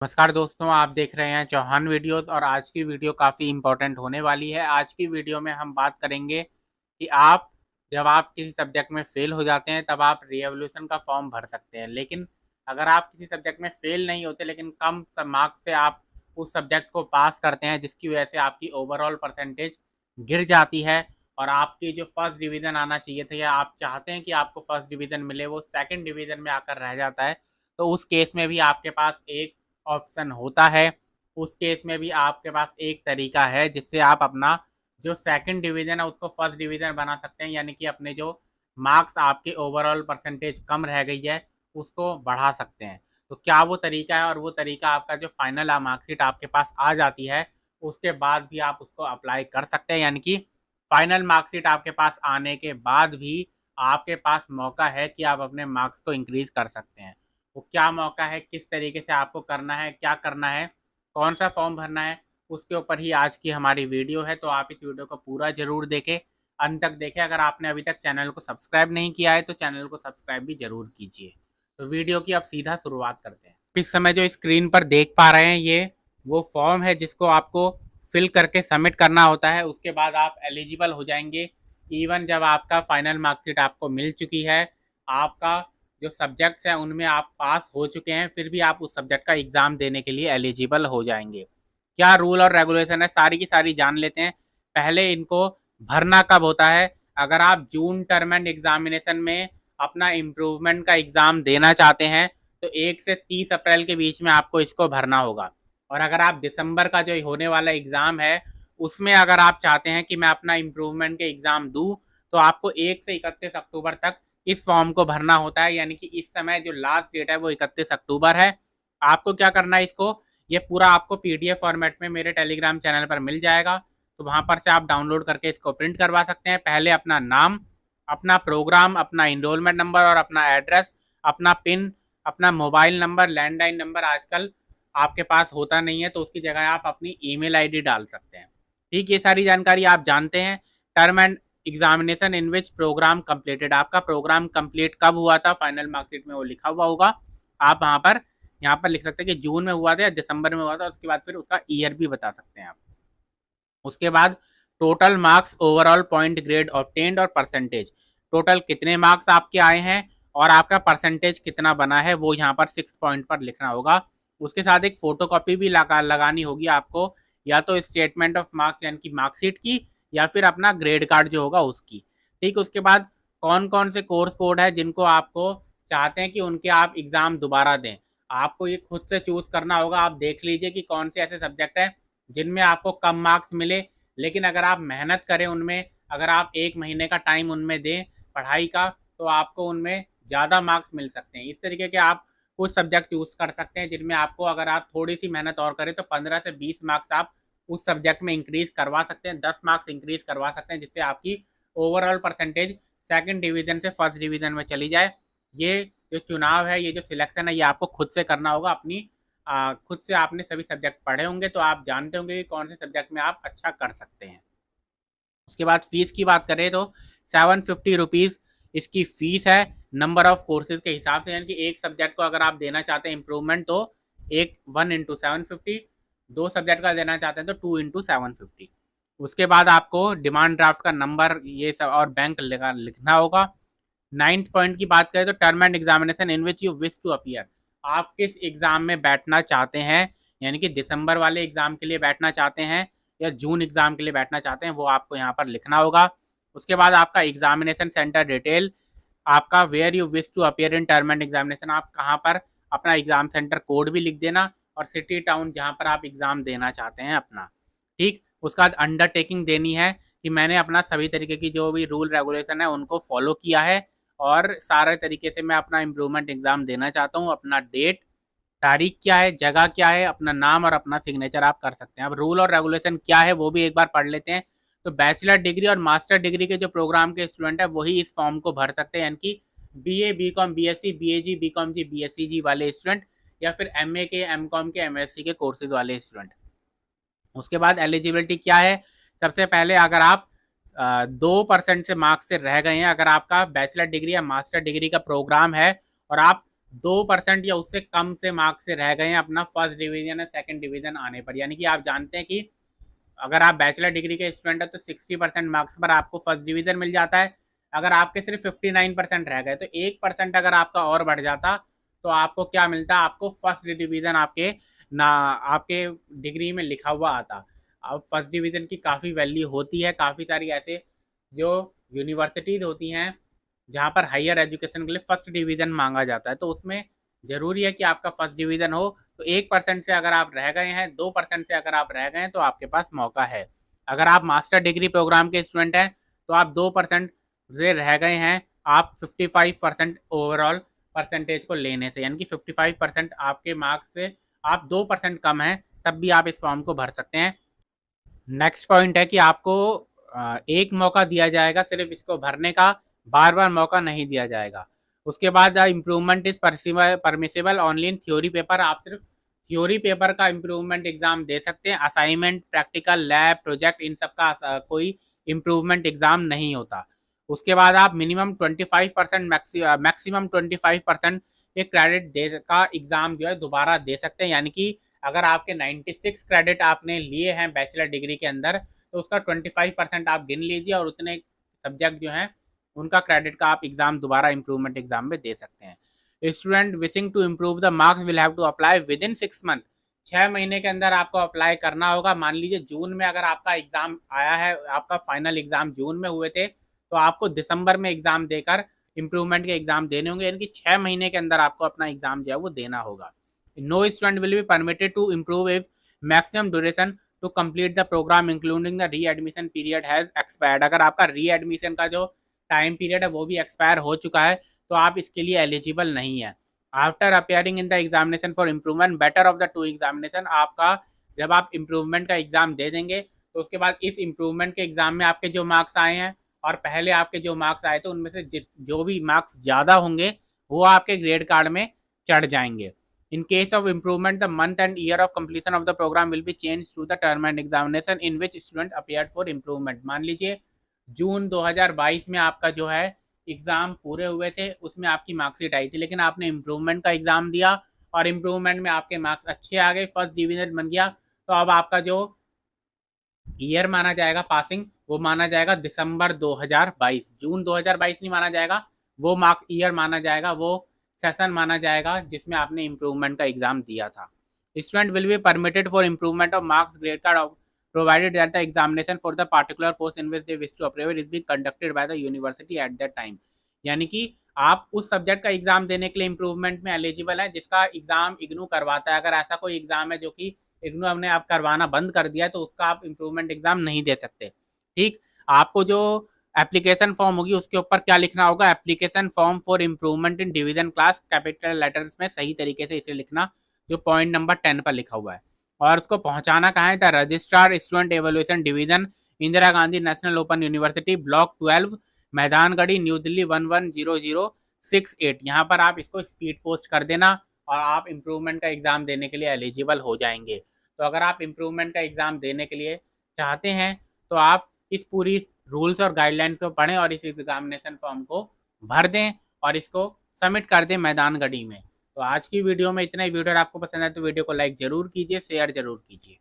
नमस्कार दोस्तों, आप देख रहे हैं चौहान वीडियोस और आज की वीडियो काफ़ी इम्पोर्टेंट होने वाली है। आज की वीडियो में हम बात करेंगे कि जब आप किसी सब्जेक्ट में फ़ेल हो जाते हैं तब आप रीएवल्यूशन का फॉर्म भर सकते हैं। लेकिन अगर आप किसी सब्जेक्ट में फ़ेल नहीं होते लेकिन कम मार्क्स से आप उस सब्जेक्ट को पास करते हैं जिसकी वजह से आपकी ओवरऑल परसेंटेज गिर जाती है और आपकी जो फर्स्ट डिवीज़न आना चाहिए था या आप चाहते हैं कि आपको फर्स्ट डिवीज़न मिले वो सेकंड डिवीज़न में आकर रह जाता है, तो उस केस में भी आपके पास एक ऑप्शन होता है। उस केस में भी आपके पास एक तरीका है जिससे आप अपना जो सेकंड डिवीज़न है उसको फर्स्ट डिवीज़न बना सकते हैं, यानी कि अपने जो मार्क्स आपके ओवरऑल परसेंटेज कम रह गई है उसको बढ़ा सकते हैं। तो क्या वो तरीका है, और वो तरीका आपका जो फाइनल मार्कशीट आपके पास आ जाती है उसके बाद भी आप उसको अप्लाई कर सकते हैं, यानी कि फाइनल मार्कशीट आपके पास आने के बाद भी आपके पास मौका है कि आप अपने मार्क्स को इंक्रीज़ कर सकते हैं। वो क्या मौका है, किस तरीके से आपको करना है, क्या करना है, कौन सा फॉर्म भरना है, उसके ऊपर ही आज की हमारी वीडियो है। तो आप इस वीडियो को पूरा ज़रूर देखें, अंत तक देखें। अगर आपने अभी तक चैनल को सब्सक्राइब नहीं किया है तो चैनल को सब्सक्राइब भी ज़रूर कीजिए। तो वीडियो की अब सीधा शुरुआत करते हैं। इस समय जो स्क्रीन पर देख पा रहे हैं ये वो फॉर्म है जिसको आपको फिल करके सबमिट करना होता है। उसके बाद आप एलिजिबल हो जाएंगे। इवन जब आपका फाइनल मार्कशीट आपको मिल चुकी है, आपका जो सब्जेक्ट्स हैं उनमें आप पास हो चुके हैं, फिर भी आप उस सब्जेक्ट का एग्ज़ाम देने के लिए एलिजिबल हो जाएंगे। क्या रूल और रेगुलेशन है सारी की सारी जान लेते हैं। पहले इनको भरना कब होता है, अगर आप जून टर्म एंड एग्जामिनेशन में अपना इम्प्रूवमेंट का एग्ज़ाम देना चाहते हैं तो 1 से 30 अप्रैल के बीच में आपको इसको भरना होगा। और अगर आप दिसंबर का जो होने वाला एग्ज़ाम है उसमें अगर आप चाहते हैं कि मैं अपना इम्प्रूवमेंट के एग्ज़ाम दूँ तो आपको 1 से 31 अक्टूबर तक इस फॉर्म को भरना होता है, यानी कि इस समय जो लास्ट डेट है वो 31 अक्टूबर है। आपको क्या करना है, इसको ये पूरा आपको पीडीएफ फॉर्मेट में मेरे टेलीग्राम चैनल पर मिल जाएगा, तो वहाँ पर से आप डाउनलोड करके इसको प्रिंट करवा सकते हैं। पहले अपना नाम, अपना प्रोग्राम, अपना इनरोलमेंट नंबर और अपना एड्रेस, अपना पिन, अपना मोबाइल नंबर, लैंडलाइन नंबर आजकल आपके पास होता नहीं है तो उसकी जगह आप अपनी ईमेल आईडी डाल सकते हैं। ठीक, ये सारी जानकारी आप जानते हैं। Term end examination in which programme completed, आपका प्रोग्राम कंप्लीट कब हुआ था फाइनल मार्कशीट में वो लिखा हुआ होगा। आप यहाँ पर लिख सकते हैं कि जून में हुआ था या दिसंबर में हुआ था, उसके बाद फिर उसका ईयर भी बता सकते हैं आप। उसके बाद total marks, overall point, grade obtained और परसेंटेज, टोटल कितने मार्क्स आपके आए हैं और आपका परसेंटेज कितना बना है वो यहाँ पर 6 पॉइंट पर लिखना होगा। उसके साथ एक फोटोकॉपी भी लगानी होगी आपको, या तो स्टेटमेंट ऑफ मार्क्स यानी कि मार्कशीट की, या फिर अपना ग्रेड कार्ड जो होगा उसकी। ठीक, उसके बाद कौन कौन से कोर्स कोड है जिनको आपको चाहते हैं कि उनके आप एग्ज़ाम दोबारा दें, आपको ये खुद से चूज़ करना होगा। आप देख लीजिए कि कौन से ऐसे सब्जेक्ट हैं जिनमें आपको कम मार्क्स मिले, लेकिन अगर आप मेहनत करें उनमें, अगर आप 1 महीने का टाइम उनमें दें पढ़ाई का, तो आपको उनमें ज़्यादा मार्क्स मिल सकते हैं। इस तरीके के आप कुछ सब्जेक्ट चूज़ कर सकते हैं जिनमें आपको, अगर आप थोड़ी सी मेहनत और करें तो 15 से 20 मार्क्स आप उस सब्जेक्ट में इंक्रीज़ करवा सकते हैं, 10 मार्क्स इंक्रीज़ करवा सकते हैं, जिससे आपकी ओवरऑल परसेंटेज सेकंड डिवीज़न से फर्स्ट डिवीज़न में चली जाए। ये जो चुनाव है, ये जो सिलेक्शन है, ये आपको खुद से करना होगा। अपनी खुद से आपने सभी सब्जेक्ट पढ़े होंगे तो आप जानते होंगे कि कौन से सब्जेक्ट में आप अच्छा कर सकते हैं। उसके बाद फीस की बात करें तो 750 रुपीज़ इसकी फ़ीस है, नंबर ऑफ़ कोर्सेज़ के हिसाब से, यानी कि एक सब्जेक्ट को अगर आप देना चाहते हैं इम्प्रूवमेंट तो एक 1 इंटू 750, 2 सब्जेक्ट का देना चाहते हैं तो 2 इंटू 750। उसके बाद आपको डिमांड ड्राफ्ट का नंबर ये सब और बैंक लिखना होगा। 9th पॉइंट की बात करें तो term end examination in which you wish to appear, आप किस एग्ज़ाम में बैठना चाहते हैं, यानी कि दिसंबर वाले एग्ज़ाम के लिए बैठना चाहते हैं या जून एग्ज़ाम के लिए बैठना चाहते हैं, वो आपको यहाँ पर लिखना होगा। उसके बाद आपका एग्जामिनेशन सेंटर डिटेल, आपका where you wish to appear in term end examination, आप कहाँ पर अपना एग्ज़ाम सेंटर कोड भी लिख देना, और सिटी टाउन जहाँ पर आप एग्ज़ाम देना चाहते हैं अपना। ठीक, उसका बाद अंडरटेकिंग देनी है कि मैंने अपना सभी तरीके की जो भी रूल रेगुलेशन है उनको फॉलो किया है और सारे तरीके से मैं अपना इम्प्रूवमेंट एग्ज़ाम देना चाहता हूँ। अपना डेट, तारीख क्या है, जगह क्या है, अपना नाम और अपना सिग्नेचर आप कर सकते हैं। अब रूल और रेगुलेशन क्या है वो भी एक बार पढ़ लेते हैं। तो बैचलर डिग्री और मास्टर डिग्री के जो प्रोग्राम के स्टूडेंट है वही इस फॉर्म को भर सकते हैं, यानी कि बीए, बीकॉम, बीएससी, बीएजी, बीकॉम जी, बीएससी जी वाले स्टूडेंट, या फिर एमए के, एमकॉम के, एमएससी के कोर्सेज वाले स्टूडेंट। उसके बाद एलिजिबिलिटी क्या है, सबसे पहले अगर आप 2% से मार्क्स से रह गए हैं, अगर आपका बैचलर डिग्री या मास्टर डिग्री का प्रोग्राम है और आप 2% या उससे कम से मार्क्स से रह गए हैं अपना फर्स्ट डिवीजन या सेकंड डिवीजन आने पर। यानी कि आप जानते हैं कि अगर आप बैचलर डिग्री के स्टूडेंट हैं तो 60% मार्क्स पर आपको फर्स्ट डिवीजन मिल जाता है। अगर आपके सिर्फ 59% रह गए तो 1% अगर आपका और बढ़ जाता तो आपको क्या मिलता, आपको फर्स्ट डिवीजन आपके ना आपके डिग्री में लिखा हुआ आता। अब फर्स्ट डिवीजन की काफ़ी वैल्यू होती है। काफ़ी सारी ऐसे जो यूनिवर्सिटीज़ होती हैं जहाँ पर हायर एजुकेशन के लिए फर्स्ट डिवीज़न मांगा जाता है, तो उसमें ज़रूरी है कि आपका फर्स्ट डिवीज़न हो। तो 1% से अगर आप रह गए हैं, 2% से अगर आप रह गए हैं तो आपके पास मौका है। अगर आप मास्टर डिग्री प्रोग्राम के स्टूडेंट हैं तो आप 2% से रह गए हैं, आप 55% ओवरऑल परसेंटेज को लेने से, यानी कि 55% आपके मार्क्स से आप 2% कम हैं, तब भी आप इस फॉर्म को भर सकते हैं। नेक्स्ट पॉइंट है कि आपको एक मौका दिया जाएगा सिर्फ इसको भरने का, बार बार मौका नहीं दिया जाएगा। उसके बाद improvement is permissible only in theory paper. आप सिर्फ थ्योरी पेपर का इम्प्रूवमेंट एग्जाम दे सकते हैं। असाइनमेंट, प्रैक्टिकल, लैब, प्रोजेक्ट, इन सब का कोई इम्प्रूवमेंट एग्जाम नहीं होता। उसके बाद आप मिनिमम 25% मैक्सिमम 25% ये क्रेडिट दे का एग्जाम जो है दोबारा दे सकते हैं। यानी कि अगर आपके 96 क्रेडिट आपने लिए हैं बैचलर डिग्री के अंदर तो उसका 25% आप गिन लीजिए और उतने सब्जेक्ट जो हैं उनका क्रेडिट का आप एग्जाम दोबारा इम्प्रूवमेंट एग्जाम में दे सकते हैं। Student wishing to improve the marks will have to apply with in 6 month. 6 महीने के अंदर आपको अप्लाई करना होगा। मान लीजिए जून में अगर आपका एग्जाम आया है, आपका फाइनल एग्जाम जून में हुए थे, तो आपको दिसंबर में एग्जाम देकर इम्प्रूवमेंट के एग्जाम देने होंगे। यानी कि 6 महीने के अंदर आपको अपना एग्जाम जो है वो देना होगा। No student will be permitted to improve if maximum duration to complete the program including the readmission period has expired। अगर आपका readmission का जो टाइम पीरियड है वो भी एक्सपायर हो चुका है तो आप इसके लिए एलिजिबल नहीं है। After appearing in the examination for improvement better of the two examination, आपका जब आप इम्प्रूवमेंट का एग्जाम दे देंगे तो उसके बाद इस इम्प्रूवमेंट के एग्जाम में आपके जो मार्क्स आए हैं और पहले आपके जो मार्क्स आए थे उनमें से जो भी मार्क्स ज़्यादा होंगे वो आपके ग्रेड कार्ड में चढ़ जाएंगे। In case of improvement, the month and year of completion of the program will be changed to the term and examination in which student appeared for improvement। मान लीजिए जून 2022 में आपका जो है एग्ज़ाम पूरे हुए थे, उसमें आपकी मार्कशीट आई थी, लेकिन आपने इम्प्रूवमेंट का एग्ज़ाम दिया और इम्प्रूवमेंट में आपके मार्क्स अच्छे आ गए, फर्स्ट डिवीजन बन गया, तो अब आपका जो ईयर माना जाएगा पासिंग वो माना जाएगा दिसंबर 2022। जून 2022 नहीं माना जाएगा, वो मार्क ईयर माना जाएगा, वो सेशन माना जाएगा जिसमें आपने इम्प्रूवमेंट का एग्जाम दिया था। Student will be permitted for improvement of marks grade card provided that the examination for the particular post in which they wish to approve is being conducted by the university at that time. यानी कि आप उस subject का exam देने के लिए improvement में eligible है जिसका एग्जाम इग्नू करवाता है। अगर ऐसा कोई एग्जाम है जो कि इग्नू हमने आप करवाना बंद कर दिया है तो उसका आप इम्प्रूवमेंट एग्जाम नहीं दे सकते। ठीक, आपको जो एप्लीकेशन फॉर्म होगी उसके ऊपर क्या लिखना होगा, application form for improvement in division class, capital letters में सही तरीके से इसे लिखना जो पॉइंट नंबर 10 पर लिखा हुआ है। और उसको पहुंचाना कहाँ है, the registrar student evaluation division, Indira Gandhi national open university, block 12, Maidangarhi, new Delhi 110068। यहाँ पर आप इसको स्पीड पोस्ट कर देना और आप इम्प्रूवमेंट का एग्जाम देने के लिए एलिजिबल हो जाएंगे। तो अगर आप इम्प्रूवमेंट का एग्जाम देने के लिए चाहते हैं तो आप इस पूरी रूल्स और गाइडलाइंस को पढ़ें और इस एग्जामिनेशन फॉर्म को भर दें और इसको सबमिट कर दें मैदानगढ़ी में। तो आज की वीडियो में इतना ही। वीडियो आपको पसंद है तो वीडियो को लाइक जरूर कीजिए, शेयर जरूर कीजिए।